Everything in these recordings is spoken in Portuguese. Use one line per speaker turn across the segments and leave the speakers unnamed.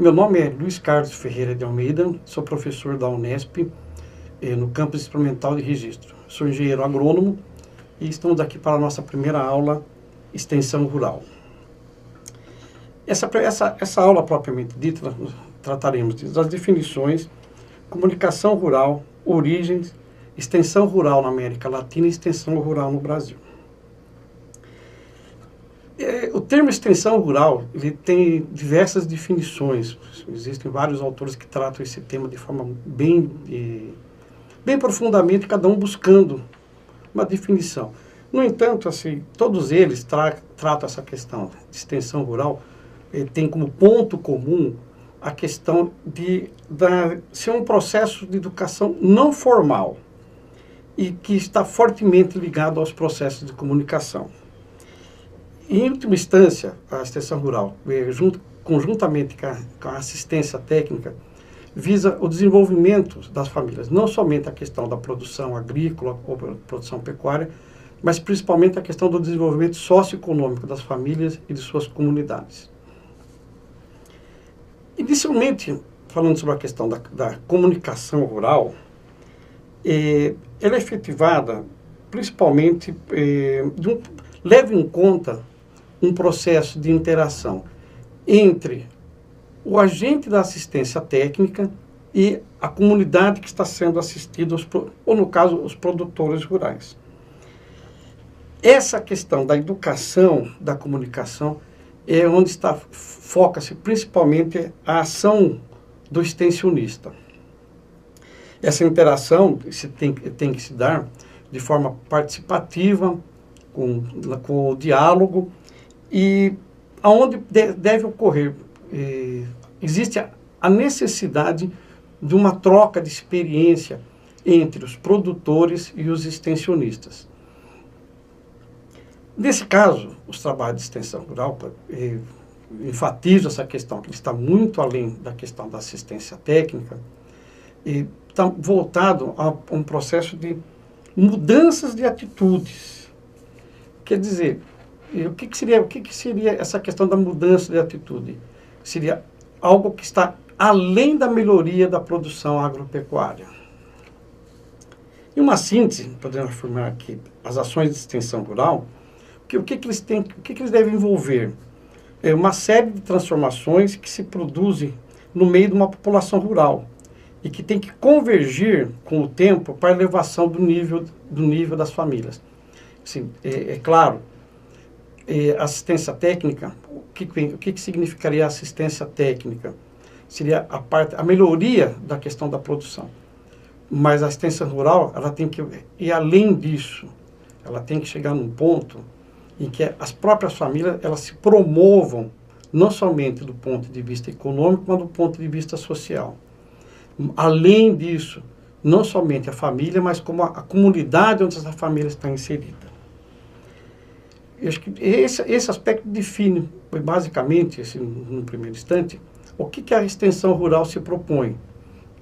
Meu nome é Luiz Carlos Ferreira de Almeida, sou professor da Unesp, no campus experimental de registro. Sou engenheiro agrônomo e estamos aqui para a nossa primeira aula, Extensão Rural. Essa aula propriamente dita, trataremos das definições, comunicação rural, origens, extensão rural na América Latina e extensão rural no Brasil. O termo extensão rural, ele tem diversas definições. Existem vários autores que tratam esse tema de forma bem profundamente, cada um buscando uma definição. No entanto, assim, todos eles tratam essa questão de extensão rural, tem como ponto comum a questão de ser um processo de educação não formal e que está fortemente ligado aos processos de comunicação. Em última instância, a extensão rural, conjuntamente com a assistência técnica, visa o desenvolvimento das famílias, não somente a questão da produção agrícola ou produção pecuária, mas principalmente a questão do desenvolvimento socioeconômico das famílias e de suas comunidades. Inicialmente, falando sobre a questão da comunicação rural, ela é efetivada principalmente, leva em conta um processo de interação entre o agente da assistência técnica e a comunidade que está sendo assistida, ou no caso, os produtores rurais. Essa questão da educação, da comunicação, é onde foca-se principalmente a ação do extensionista. Essa interação tem que se dar de forma participativa, com o diálogo, e aonde deve ocorrer, existe a necessidade de uma troca de experiência entre os produtores e os extensionistas. Nesse caso, os trabalhos de extensão rural enfatizam essa questão, que está muito além da questão da assistência técnica, e está voltado a um processo de mudanças de atitudes. Quer dizer, o que seria essa questão da mudança de atitude? Seria algo que está além da melhoria da produção agropecuária. Em uma síntese, podemos afirmar que as ações de extensão rural, o que eles devem envolver? É uma série de transformações que se produzem no meio de uma população rural e que tem que convergir com o tempo para a elevação do nível das famílias. Assim, é claro, assistência técnica, o que significaria assistência técnica? Seria a melhoria da questão da produção. Mas a assistência rural, ela tem que ir além disso. Ela tem que chegar num ponto em que as próprias famílias elas se promovam, não somente do ponto de vista econômico, mas do ponto de vista social. Além disso, não somente a família, mas como a comunidade onde essa família está inserida. Eu acho que esse aspecto define, basicamente, assim, no primeiro instante, o que a extensão rural se propõe.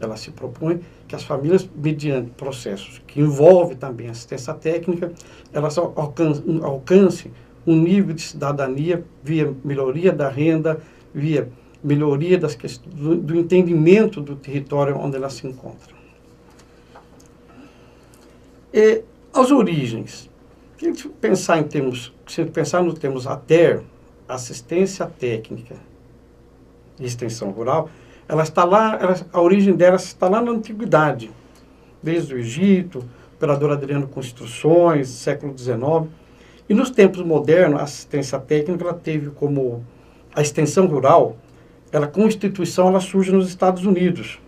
Ela se propõe que as famílias, mediante processos que envolvem também assistência técnica, elas alcancem um nível de cidadania via melhoria da renda, via melhoria do entendimento do território onde elas se encontram. As origens. Se a gente pensar nos termos ATER, assistência técnica e extensão rural, ela está lá, a origem dela está lá na antiguidade, desde o Egito, o imperador Adriano com instruções, século XIX. E nos tempos modernos, a assistência técnica ela teve como a extensão rural, como instituição, ela surge nos Estados Unidos,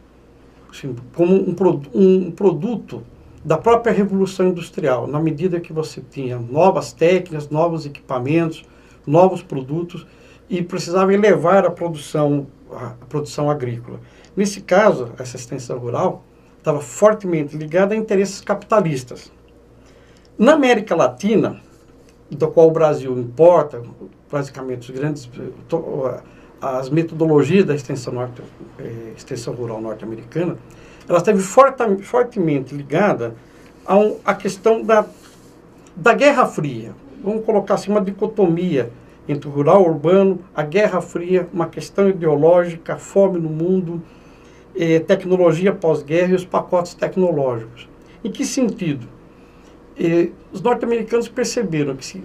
assim, como um produto da própria Revolução Industrial, na medida que você tinha novas técnicas, novos equipamentos, novos produtos, e precisava elevar a produção agrícola. Nesse caso, essa extensão rural estava fortemente ligada a interesses capitalistas. Na América Latina, do qual o Brasil importa, basicamente, as metodologias da extensão rural norte-americana, ela esteve fortemente ligada à questão da Guerra Fria. Vamos colocar assim uma dicotomia entre o rural e o urbano, a Guerra Fria, uma questão ideológica, a fome no mundo, tecnologia pós-guerra e os pacotes tecnológicos. Em que sentido? Os norte-americanos perceberam que,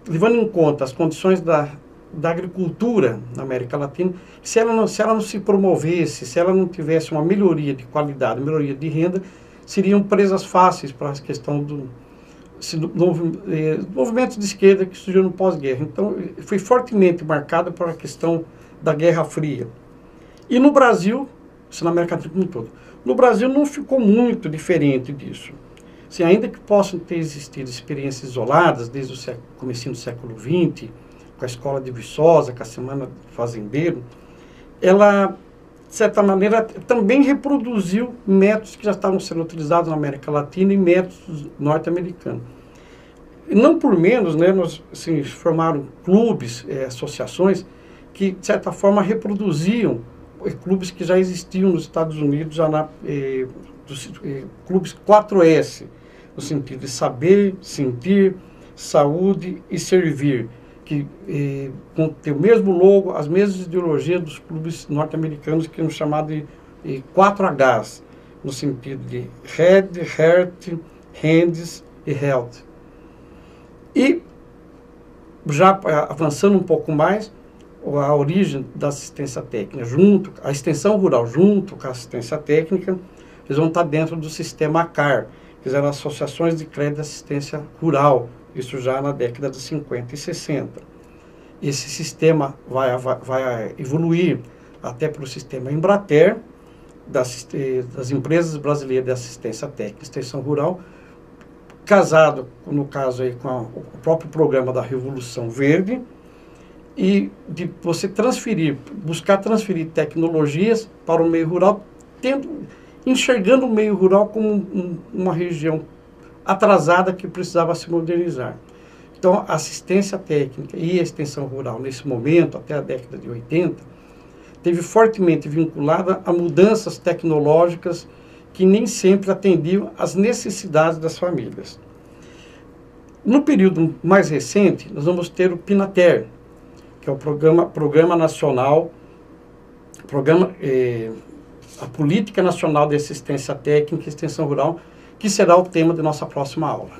levando em conta as condições da agricultura na América Latina, se ela não se promovesse, se ela não tivesse uma melhoria de qualidade, melhoria de renda, seriam presas fáceis para a questão do movimento de esquerda que surgiu no pós-guerra. Então, foi fortemente marcado por a questão da Guerra Fria. E no Brasil, isso na América Latina como um todo, no Brasil não ficou muito diferente disso. Assim, ainda que possam ter existido experiências isoladas, desde o comecinho do século XX, com a escola de Viçosa, com a Semana do Fazendeiro, ela, de certa maneira, também reproduziu métodos que já estavam sendo utilizados na América Latina e métodos norte-americanos. E não por menos, né, nós assim, formaram clubes, associações, que, de certa forma, reproduziam clubes que já existiam nos Estados Unidos, clubes 4S, no sentido de saber, sentir, saúde e servir, que tem o mesmo logo, as mesmas ideologias dos clubes norte-americanos, que são chamados de 4Hs, no sentido de Head, Heart, Hands e Health. E, já avançando um pouco mais, a origem da assistência técnica, a extensão rural junto com a assistência técnica, eles vão estar dentro do sistema ACAR, que eram associações de crédito de assistência rural, isso já na década de 50 e 60. Esse sistema vai evoluir até para o sistema Embrater, das empresas brasileiras de assistência técnica e extensão rural, casado, no caso, aí, com o próprio programa da Revolução Verde, e de você buscar transferir tecnologias para o meio rural, enxergando o meio rural como uma região atrasada que precisava se modernizar. Então, a assistência técnica e a extensão rural, nesse momento, até a década de 80, esteve fortemente vinculada a mudanças tecnológicas que nem sempre atendiam às necessidades das famílias. No período mais recente, nós vamos ter o PNATER, que é o Programa Nacional, a Política Nacional de Assistência Técnica e Extensão Rural, que será o tema de nossa próxima aula.